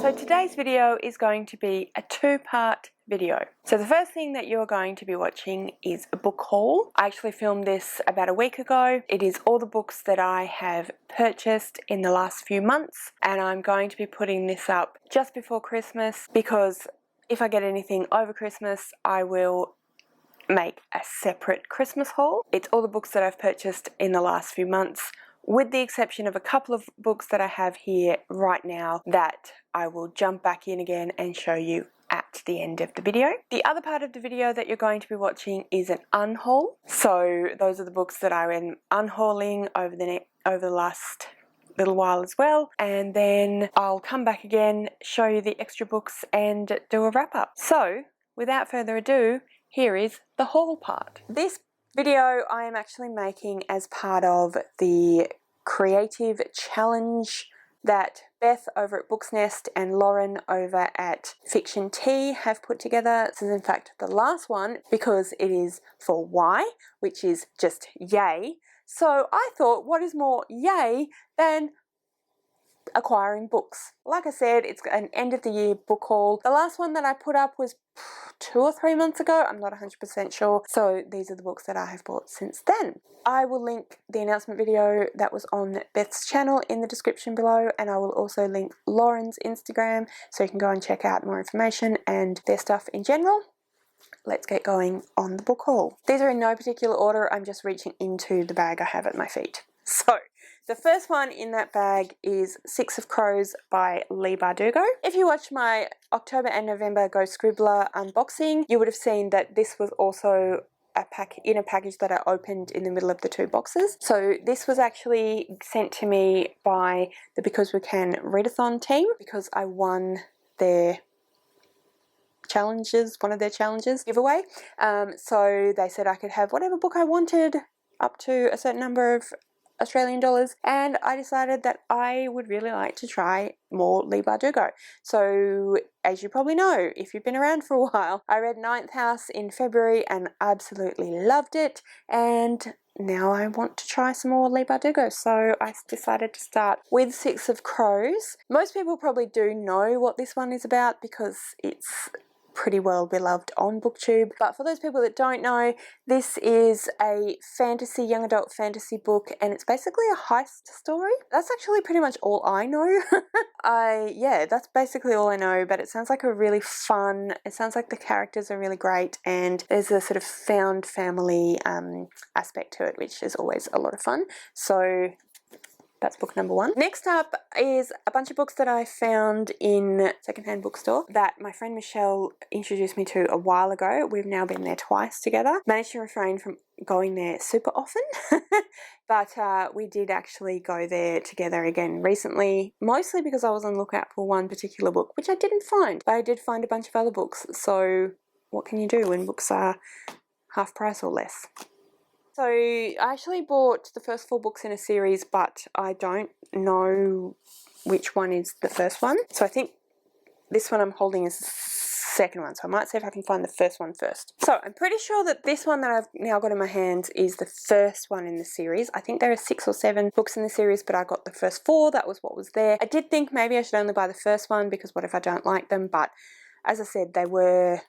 So today's video is going to be a two-part video. So the first thing that you're going to be watching is a book haul. I actually filmed this about a week ago. It is all the books that I have purchased in the last few months, and I'm going to be putting this up just before Christmas because if I get anything over Christmas, I will make a separate Christmas haul. It's all the books that I've purchased in the last few months, with the exception of a couple of books that I have here right now that I will jump back in again and show you at the end of the video. The other part of the video that you're going to be watching is an unhaul. So those are the books that I am unhauling over the last little while as well, and then I'll come back again, show you the extra books and do a wrap up. So without further ado, here is the haul part. This video I am actually making as part of the creative challenge that Beth over at Booksnest and Lauren over at Fiction Tea have put together. This is in fact the last one because it is for Y, which is just yay. So I thought, what is more yay than acquiring books? Like I said, it's an end of the year book haul. The last one that I put up was 2 or 3 months ago. I'm not 100% sure. So these are the books that I have bought since then. I will link the announcement video that was on Beth's channel in the description below, and I will also link Lauren's Instagram so you can go and check out more information and their stuff in general. Let's get going on the book haul. These are in no particular order. I'm just reaching into the bag I have at my feet. So the first one in that bag is Six of Crows by Leigh Bardugo. If you watched my October and November Go Scribbler unboxing, you would have seen that this was also in a package that I opened in the middle of the two boxes. So this was actually sent to me by the Because We Can Readathon team because I won their challenges, one of their challenges giveaway. So they said I could have whatever book I wanted up to a certain number of Australian dollars, and I decided that I would really like to try more Leigh Bardugo. So as you probably know, if you've been around for a while, I read Ninth House in February and absolutely loved it, and now I want to try some more Leigh Bardugo, so I decided to start with Six of Crows. Most people probably do know what this one is about because it's pretty well beloved on BookTube, but for those people that don't know, this is a fantasy, young adult fantasy book, and it's basically a heist story. That's actually pretty much all I know. Yeah, that's basically all I know, but it sounds like a really fun, it sounds like the characters are really great, and there's a sort of found family aspect to it, which is always a lot of fun. So that's book number one. Next up is a bunch of books that I found in secondhand bookstore that my friend Michelle introduced me to a while ago. We've now been there twice together. Managed to refrain from going there super often, but we did actually go there together again recently, mostly because I was on the lookout for one particular book, which I didn't find, but I did find a bunch of other books. So what can you do when books are half price or less? So I actually bought the first 4 books in a series, but I don't know which one is the first one. So I think this one I'm holding is the second one. So I might see if I can find the first one first. So I'm pretty sure that this one that I've now got in my hands is the first one in the series. I think there are 6 or 7 books in the series, but I got the first 4. That was what was there. I did think maybe I should only buy the first one because what if I don't like them? But as I said, they were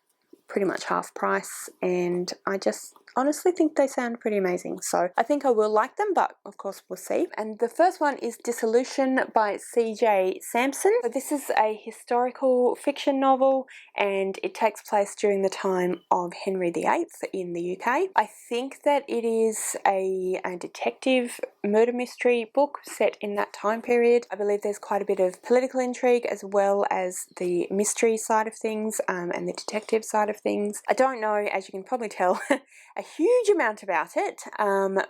pretty much half price, and I just honestly think they sound pretty amazing. So I think I will like them, but of course we'll see. And the first one is Dissolution by C.J. Sampson. So this is a historical fiction novel, and it takes place during the time of Henry VIII in the UK. I think that it is a detective murder mystery book set in that time period. I believe there's quite a bit of political intrigue as well as the mystery side of things and the detective side of things. I don't know, as you can probably tell, a huge amount about it,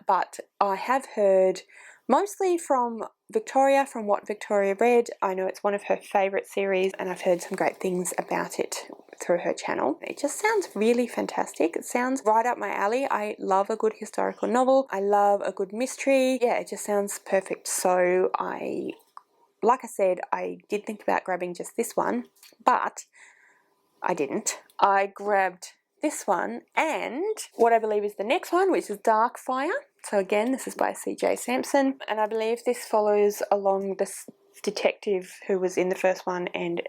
but I have heard mostly from Victoria, from what Victoria read. I know it's one of her favourite series, and I've heard some great things about it through her channel. It just sounds really fantastic. It sounds right up my alley. I love a good historical novel. I love a good mystery. Yeah, it just sounds perfect. So like I said, I did think about grabbing just this one, but I didn't. I grabbed this one and what I believe is the next one, which is Darkfire. So again, this is by C.J. Sampson, and I believe this follows along detective who was in the first one, and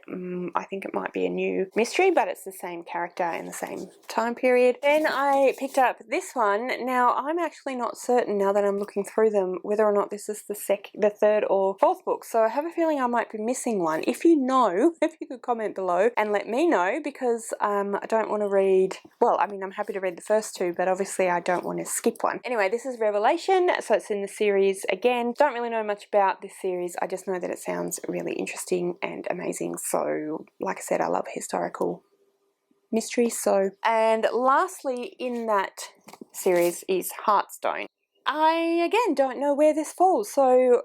I think it might be a new mystery, but it's the same character in the same time period. Then I picked up this one. Now I'm actually not certain, now that I'm looking through them, whether or not this is the third or fourth book, so I have a feeling I might be missing one. If you know, if you could comment below and let me know, because I don't want to read, well, I mean, I'm happy to read the first two, but obviously I don't want to skip one. Anyway, this is Revelation, so it's in the series again. Don't really know much about this series, I just know that it sounds really interesting and amazing. So like I said, I love historical mysteries. So, and lastly in that series is Heartstone. I again don't know where this falls, so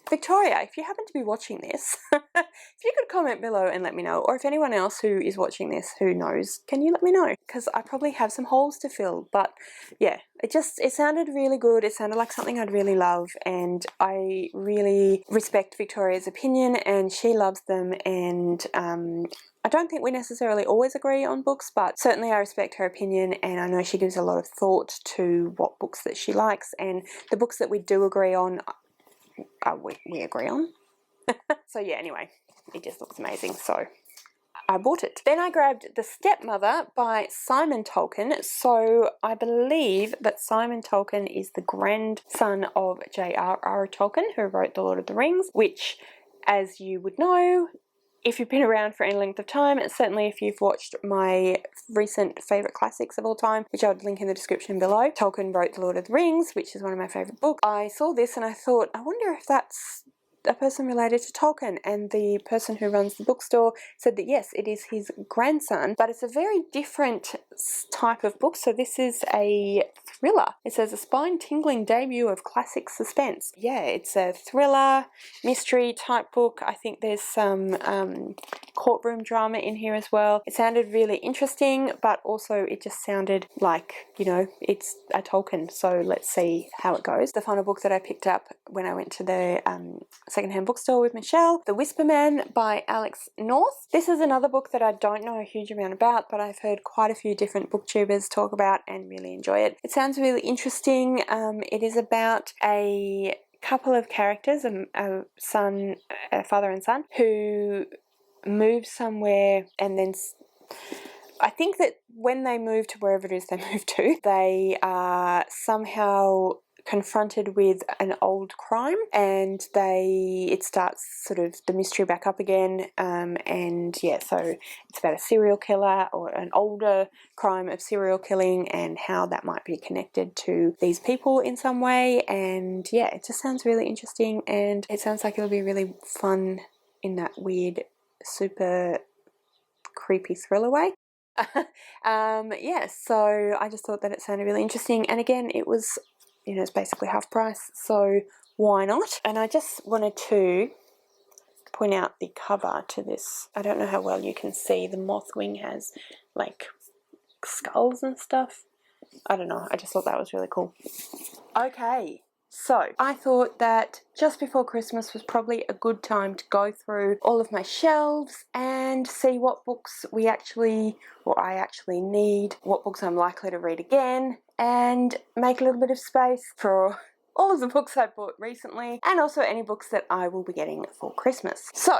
Victoria, if you happen to be watching this, if you could comment below and let me know, or if anyone else who is watching this who knows, can you let me know? Because I probably have some holes to fill, but yeah, it sounded really good. It sounded like something I'd really love, and I really respect Victoria's opinion, and she loves them, and I don't think we necessarily always agree on books, but certainly I respect her opinion, and I know she gives a lot of thought to what books that she likes, and the books that we do agree on, we agree on. So yeah, anyway, it just looks amazing, so I bought it. Then I grabbed The Stepmother by Simon Tolkien. So I believe that Simon Tolkien is the grandson of J.R.R. Tolkien, who wrote The Lord of the Rings, which, as you would know, if you've been around for any length of time, and certainly if you've watched my recent favourite classics of all time, which I would link in the description below, Tolkien wrote The Lord of the Rings, which is one of my favourite books. I saw this and I thought, I wonder if that's a person related to Tolkien, and the person who runs the bookstore said that yes, it is his grandson, but it's a very different type of book. So this is a thriller. It says a spine-tingling debut of classic suspense. Yeah, it's a thriller, mystery type book. I think there's some courtroom drama in here as well. It sounded really interesting, but also it just sounded like, you know, it's a Tolkien, so let's see how it goes. The final book that I picked up when I went to the secondhand bookstore with Michelle, The Whisper Man by Alex North. This is another book that I don't know a huge amount about, but I've heard quite a few different booktubers talk about and really enjoy it. It sounds really interesting. It is about a couple of characters, a father and son, who move somewhere, and then I think that when they move to wherever it is they move to, they are somehow confronted with an old crime, and it starts sort of the mystery back up again, and yeah, so it's about a serial killer or an older crime of serial killing and how that might be connected to these people in some way. And yeah, it just sounds really interesting, and it sounds like it'll be really fun in that weird, super creepy thriller way. Yeah, so I just thought that it sounded really interesting, and again, it was, you know, it's basically half price, so why not? And I just wanted to point out the cover to this. I don't know how well you can see, the moth wing has like skulls and stuff. I don't know, I just thought that was really cool. Okay, so I thought that just before Christmas was probably a good time to go through all of my shelves and see what books I actually need, what books I'm likely to read again, and make a little bit of space for all of the books I bought recently, and also any books that I will be getting for Christmas. So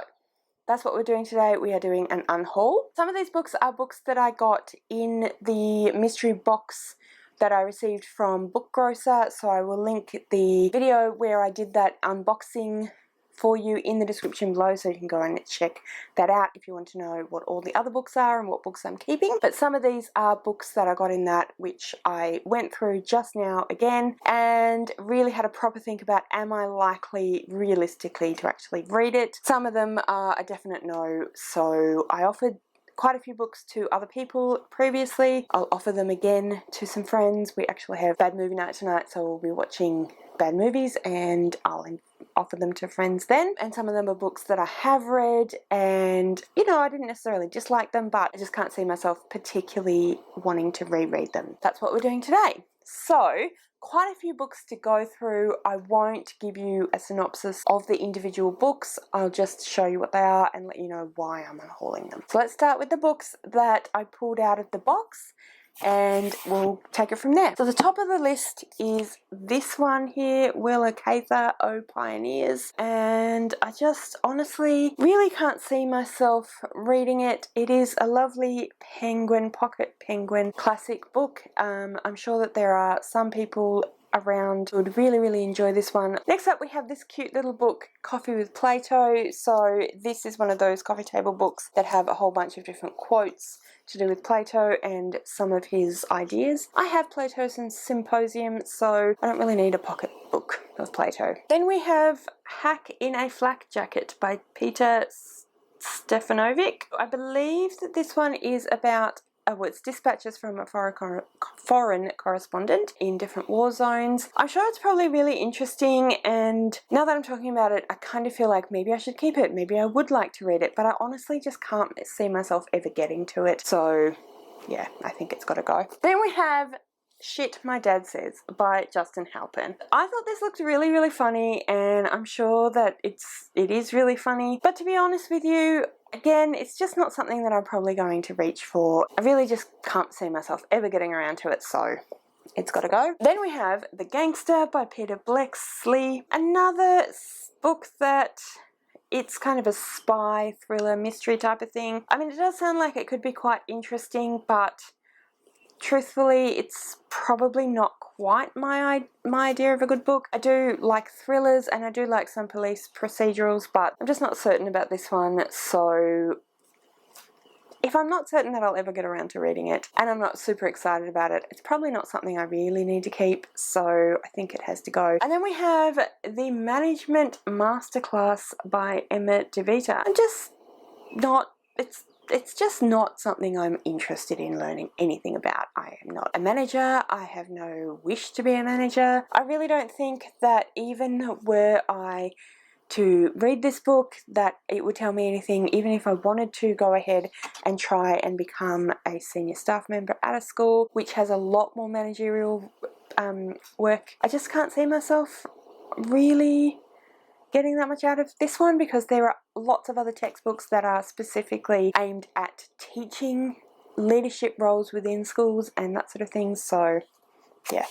that's what we're doing today. We are doing an unhaul. Some of these books are books that I got in the mystery box that I received from Bookgrocer, so I will link the video where I did that unboxing for you in the description below, so you can go and check that out if you want to know what all the other books are and what books I'm keeping. But some of these are books that I got in that, which I went through just now again and really had a proper think about, am I likely realistically to actually read it? Some of them are a definite no, so I offered quite a few books to other people previously. I'll offer them again to some friends. We actually have bad movie night tonight, so we'll be watching bad movies, and I'll offer them to friends then. And some of them are books that I have read, and you know, I didn't necessarily dislike them, but I just can't see myself particularly wanting to reread them. That's what we're doing today. So quite a few books to go through. I won't give you a synopsis of the individual books. I'll just show you what they are and let you know why I'm unhauling them. So let's start with the books that I pulled out of the box. and we'll take it from there. So the top of the list is this one here, Willa Cather, Oh Pioneers, and I just honestly really can't see myself reading it. It is a lovely penguin, pocket penguin classic book. I'm sure that there are some people around who would really enjoy this one. Next up we have this cute little book, Coffee with Plato. So this is one of those coffee table books that have a whole bunch of different quotes to do with Plato and some of his ideas. I have Plato's Symposium, so I don't really need a pocket book of Plato. Then we have Hack in a Flak Jacket by Peter Stefanovic. I believe that this one is about it's dispatches from a foreign correspondent in different war zones. I'm sure it's probably really interesting, and now that I'm talking about it, I kind of feel like maybe I should keep it. Maybe I would like to read it, but I honestly just can't see myself ever getting to it. So yeah, I think it's got to go. Then we have Shit My Dad Says by Justin Halpin. I thought this looked really funny, and I'm sure that it is really funny, but to be honest with you, again, it's just not something that I'm probably going to reach for. I really just can't see myself ever getting around to it, so it's got to go. Then we have The Gangster by Peter Bleksley, another book that it's kind of a spy thriller mystery type of thing. I mean, it does sound like it could be quite interesting, but truthfully, it's probably not quite my idea of a good book. I do like thrillers and I do like some police procedurals, but I'm just not certain about this one. So if I'm not certain that I'll ever get around to reading it and I'm not super excited about it, it's probably not something I really need to keep, so I think it has to go. And then we have The Management Masterclass by Emma DeVita. I'm just not, it's just not something I'm interested in learning anything about. I am not a manager. I have no wish to be a manager. I really don't think that even were I to read this book that it would tell me anything, even if I wanted to go ahead and try and become a senior staff member at a school which has a lot more managerial work. I just can't see myself really getting that much out of this one, because there are lots of other textbooks that are specifically aimed at teaching leadership roles within schools and that sort of thing. So yeah,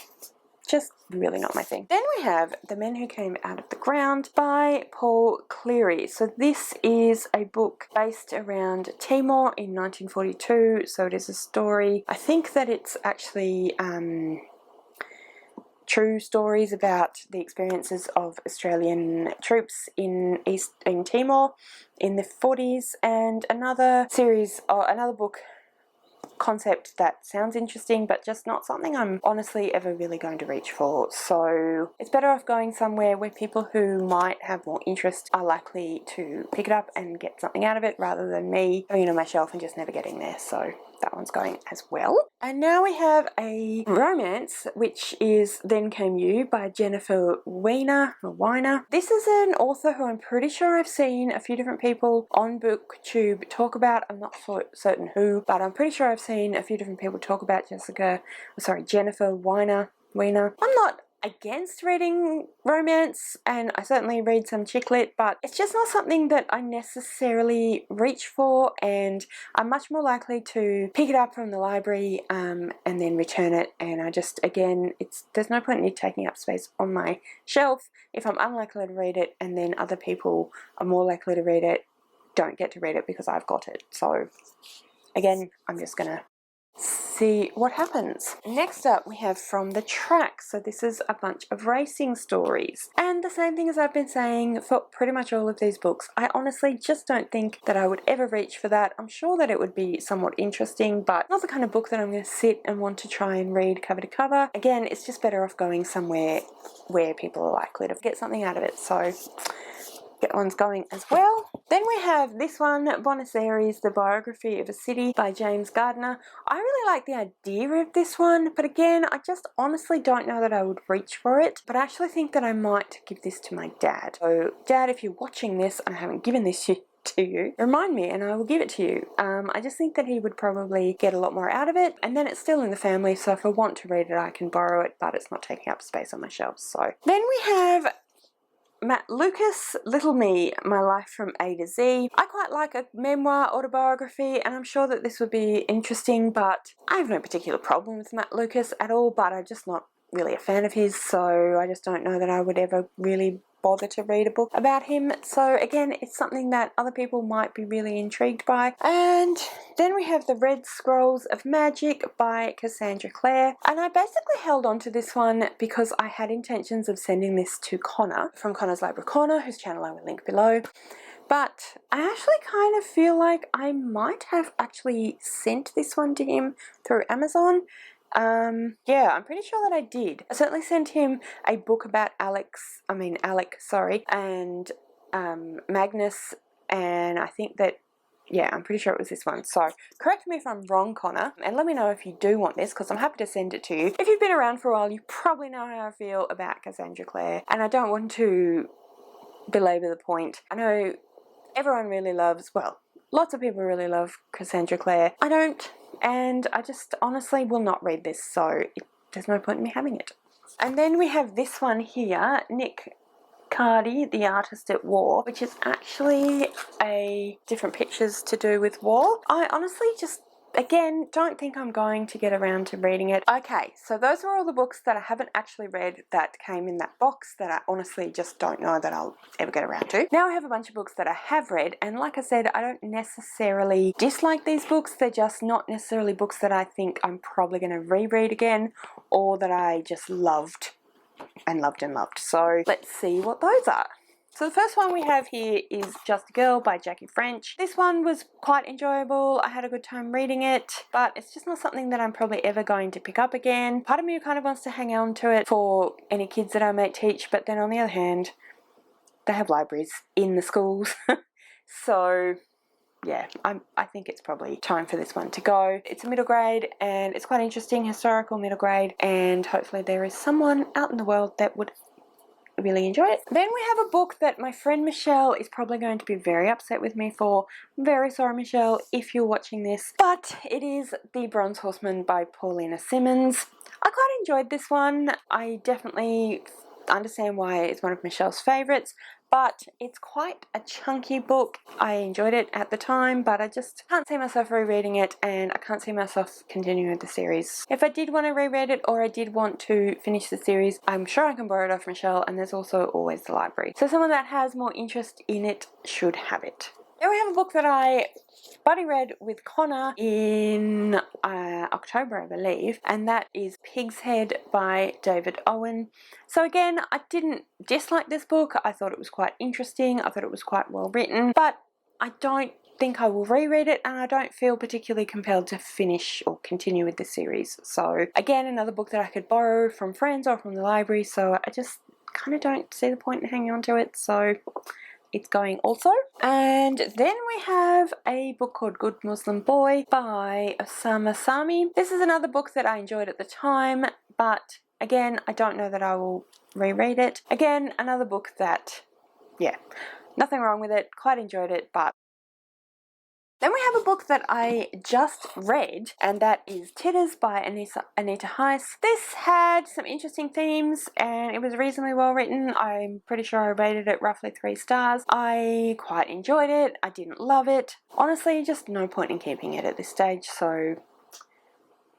just really not my thing. Then we have The Men Who Came Out of the Ground by Paul Cleary. So this is a book based around Timor in 1942. So it is a story. I think that it's actually true stories about the experiences of Australian troops in Timor in the 40s, and another book concept that sounds interesting but just not something I'm honestly ever really going to reach for. So it's better off going somewhere where people who might have more interest are likely to pick it up and get something out of it, rather than me having it on my shelf and just never getting there. So that one's going as well. And now we have a romance, which is Then Came You by Jennifer Weiner. This is an author who I'm pretty sure I've seen a few different people on BookTube talk about. I'm not certain who, but I'm pretty sure I've seen a few different people talk about Jennifer Weiner. I'm not against reading romance, and I certainly read some chick lit, but it's just not something that I necessarily reach for, and I'm much more likely to pick it up from the library and then return it. And I just, again, there's no point in it taking up space on my shelf if I'm unlikely to read it, and then other people are more likely to read it, don't get to read it because I've got it. So again, I'm just gonna see what happens. Next up we have From the Track. So this is a bunch of racing stories, and the same thing as I've been saying for pretty much all of these books. I honestly just don't think that I would ever reach for that. I'm sure that it would be somewhat interesting, but not the kind of book that I'm going to sit and want to try and read cover to cover. Again, it's just better off going somewhere where people are likely to get something out of it. So that one's going as well. Then we have this one, Buenos Aires, The Biography of a City by James Gardner. I really like the idea of this one, but again, I just honestly don't know that I would reach for it. But I actually think that I might give this to my dad. So Dad, if you're watching this and I haven't given this to you, remind me and I will give it to you. I just think that he would probably get a lot more out of it, and then it's still in the family, so if I want to read it I can borrow it, but it's not taking up space on my shelves. So then we have Matt Lucas, Little Me, My Life from A to Z. I quite like a memoir autobiography, and I'm sure that this would be interesting, but I have no particular problem with Matt Lucas at all, but I'm just not really a fan of his, so I just don't know that I would ever really bother to read a book about him. So again, it's something that other people might be really intrigued by. And then we have The Red Scrolls of Magic by Cassandra Clare, and I basically held on to this one because I had intentions of sending this to Connor from Connor's Library Corner, whose channel I will link below. But I actually kind of feel like I might have actually sent this one to him through Amazon. Yeah, I'm pretty sure that I did. I certainly sent him a book about Alec, and Magnus, and I think that, yeah, I'm pretty sure it was this one. So correct me if I'm wrong, Connor, and let me know if you do want this, because I'm happy to send it to you. If you've been around for a while, you probably know how I feel about Cassandra Clare, and I don't want to belabor the point. I know everyone really loves, well, lots of people really love Cassandra Clare. I don't, and I just honestly will not read this, so there's no point in me having it. And then we have this one here, Nick Cardy, The Artist at War, which is actually a different pictures to do with war. I honestly just, again, don't think I'm going to get around to reading it. Okay, so those are all the books that I haven't actually read that came in that box that I honestly just don't know that I'll ever get around to. Now I have a bunch of books that I have read, and like I said, I don't necessarily dislike these books. They're just not necessarily books that I think I'm probably going to reread again, or that I just loved and loved and loved. So let's see what those are. So the first one we have here is Just a Girl by Jackie French. This one was quite enjoyable. I had a good time reading it, but it's just not something that I'm probably ever going to pick up again. Part of me kind of wants to hang on to it for any kids that I might teach, but then on the other hand, they have libraries in the schools. So yeah, I think it's probably time for this one to go. It's a middle grade, and it's quite interesting, historical middle grade, and hopefully there is someone out in the world that would really enjoy it. Then we have a book that my friend Michelle is probably going to be very upset with me for. I'm very sorry, Michelle, if you're watching this, but it is The Bronze Horseman by Paulina Simmons. I quite enjoyed this one. I definitely understand why it's one of Michelle's favourites, but it's quite a chunky book. I enjoyed it at the time, but I just can't see myself rereading it, and I can't see myself continuing with the series. If I did want to reread it, or I did want to finish the series, I'm sure I can borrow it off Michelle, and there's also always the library. So someone that has more interest in it should have it. Then we have a book that I buddy read with Connor in October, I believe, and that is Pig's Head by David Owen. So again, I didn't dislike this book. I thought it was quite interesting. I thought it was quite well written, but I don't think I will reread it, and I don't feel particularly compelled to finish or continue with the series. So again, another book that I could borrow from friends or from the library, so I just kind of don't see the point in hanging on to it, so it's going also. And then we have a book called Good Muslim Boy by Osama Sami. This is another book that I enjoyed at the time, but again, I don't know that I will reread it. Again, another book that, yeah, nothing wrong with it, quite enjoyed it, but then we have a book that I just read, and that is Titters by Anita Heiss. This had some interesting themes, and it was reasonably well written. I'm pretty sure I rated it roughly 3 stars. I quite enjoyed it. I didn't love it. Honestly, just no point in keeping it at this stage, so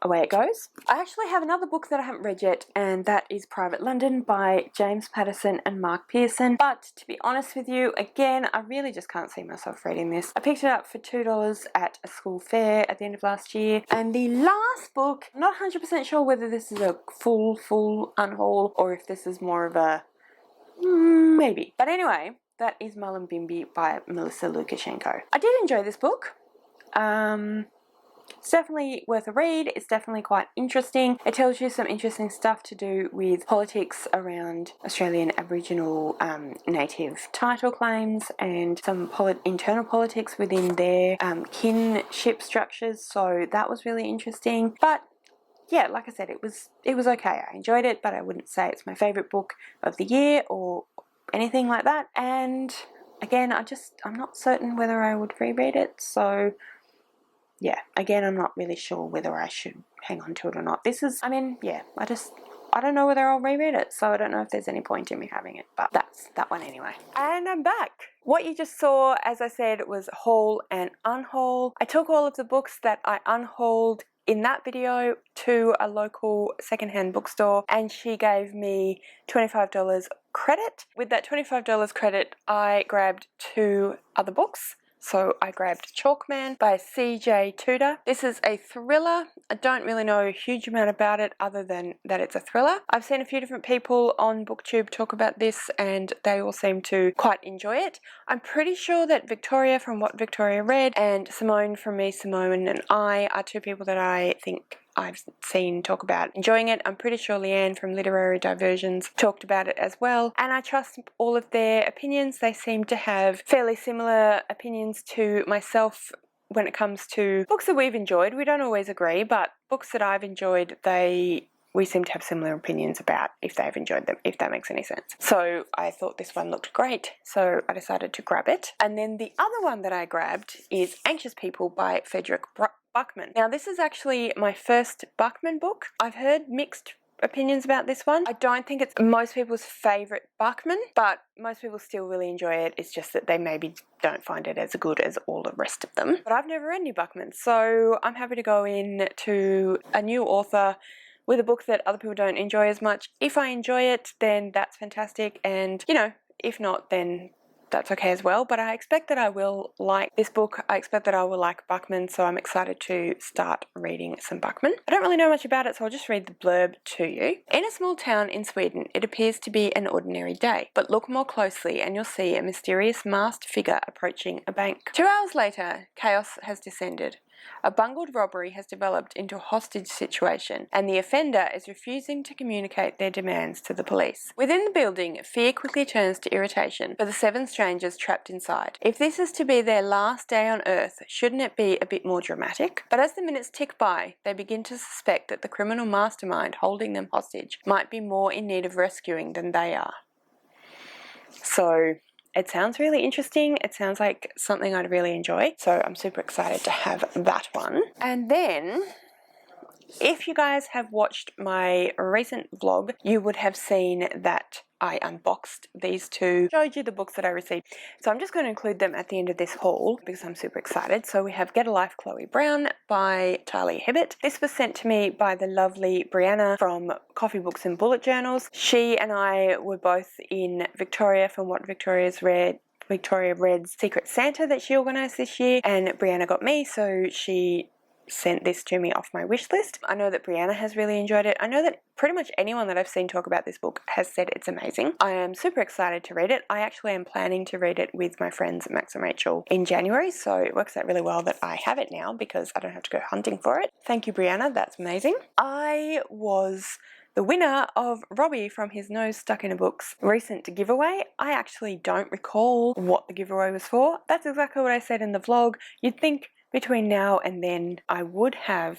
away it goes. I actually have another book that I haven't read yet, and that is Private London by James Patterson and Mark Pearson. But to be honest with you, again, I really just can't see myself reading this. I picked it up for $2 at a school fair at the end of last year. And the last book, I'm not 100% sure whether this is a full unhaul or if this is more of a maybe. But anyway, that is Mullumbimby by Melissa Lukashenko. I did enjoy this book. It's definitely worth a read. It's definitely quite interesting. It tells you some interesting stuff to do with politics around Australian Aboriginal native title claims, and some internal politics within their kinship structures. So that was really interesting. But yeah, like I said, it was okay. I enjoyed it, but I wouldn't say it's my favourite book of the year or anything like that. And again, I'm not certain whether I would reread it, so yeah, again, I'm not really sure whether I should hang on to it or not. This is, I mean, yeah, I just I don't know whether I'll reread it, so I don't know if there's any point in me having it, but that's that one anyway. And I'm back. What you just saw, as I said, was haul and unhaul. I took all of the books that I unhauled in that video to a local secondhand bookstore, and she gave me $25 credit. With that $25 credit, I grabbed 2 other books. So I grabbed Chalkman by C.J. Tudor. This is a thriller. I don't really know a huge amount about it other than that it's a thriller. I've seen a few different people on BookTube talk about this and they all seem to quite enjoy it. I'm pretty sure that Victoria from What Victoria Read and Simone from Me, Simone and I are 2 people that I think I've seen talk about enjoying it. I'm pretty sure Leanne from Literary Diversions talked about it as well, and I trust all of their opinions. They seem to have fairly similar opinions to myself when it comes to books that we've enjoyed. We don't always agree, but books that I've enjoyed, we seem to have similar opinions about if they've enjoyed them, if that makes any sense. So I thought this one looked great, so I decided to grab it. And then the other one that I grabbed is Anxious People by Frederick Buckman. Now this is actually my first Buckman book. I've heard mixed opinions about this one. I don't think it's most people's favourite Buckman, but most people still really enjoy it. It's just that they maybe don't find it as good as all the rest of them. But I've never read any Buckman, so I'm happy to go in to a new author with a book that other people don't enjoy as much. If I enjoy it, then that's fantastic, and you know, if not, then that's okay as well. But I expect that I will like this book. I expect that I will like Buckman, so I'm excited to start reading some Buckman. I don't really know much about it, so I'll just read the blurb to you. In a small town in Sweden, it appears to be an ordinary day, but look more closely and you'll see a mysterious masked figure approaching a bank. 2 hours later, chaos has descended. A bungled robbery has developed into a hostage situation, and the offender is refusing to communicate their demands to the police. Within the building, fear quickly turns to irritation for the 7 strangers trapped inside. If this is to be their last day on Earth, shouldn't it be a bit more dramatic? But as the minutes tick by, they begin to suspect that the criminal mastermind holding them hostage might be more in need of rescuing than they are. So it sounds really interesting. It sounds like something I'd really enjoy. So I'm super excited to have that one. And then, if you guys have watched my recent vlog, you would have seen that I unboxed these 2, showed you the books that I received. So I'm just going to include them at the end of this haul because I'm super excited. So we have Get a Life, Chloe Brown by Talia Hibbert. This was sent to me by the lovely Brianna from Coffee Books and Bullet Journals. She and I were both in Victoria from What Victoria Read's Secret Santa that she organised this year, and Brianna got me, so she sent this to me off my wish list. I know that Brianna has really enjoyed it. I know that pretty much anyone that I've seen talk about this book has said it's amazing. I am super excited to read it. I actually am planning to read it with my friends Max and Rachel in January, so it works out really well that I have it now because I don't have to go hunting for it. Thank you, Brianna. That's amazing. I was the winner of Robbie from his Nose Stuck in a Book's recent giveaway. I actually don't recall what the giveaway was for. That's exactly what I said in the vlog. You'd think between now and then I would have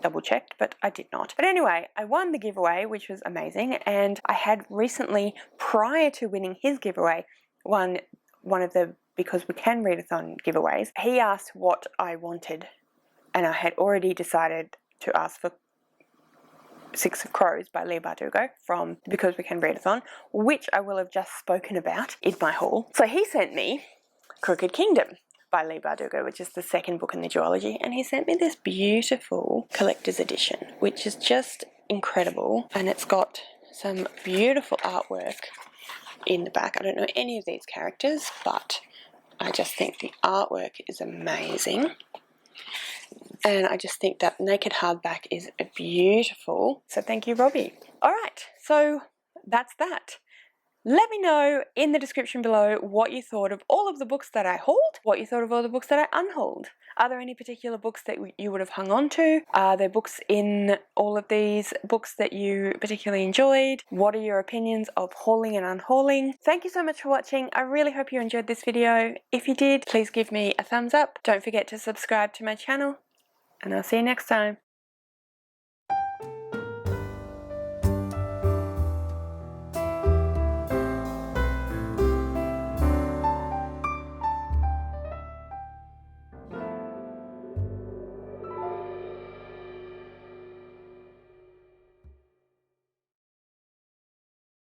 double checked, but I did not. But anyway, I won the giveaway, which was amazing, and I had recently, prior to winning his giveaway, won one of the Because We Can Readathon giveaways. He asked what I wanted, and I had already decided to ask for Six of Crows by Leigh Bardugo from Because We Can Readathon, which I will have just spoken about in my haul. So he sent me Crooked Kingdom by Leigh Bardugo, which is the 2nd book in the duology, and he sent me this beautiful collector's edition, which is just incredible, and it's got some beautiful artwork in the back. I don't know any of these characters, but I just think the artwork is amazing, and I just think that naked hardback is beautiful. So thank you, Robbie. Alright, so that's that. Let me know in the description below what you thought of all of the books that I hauled, what you thought of all the books that I unhauled. Are there any particular books that you would have hung on to? Are there books in all of these books that you particularly enjoyed? What are your opinions of hauling and unhauling? Thank you so much for watching. I really hope you enjoyed this video. If you did, please give me a thumbs up. Don't forget to subscribe to my channel, and I'll see you next time.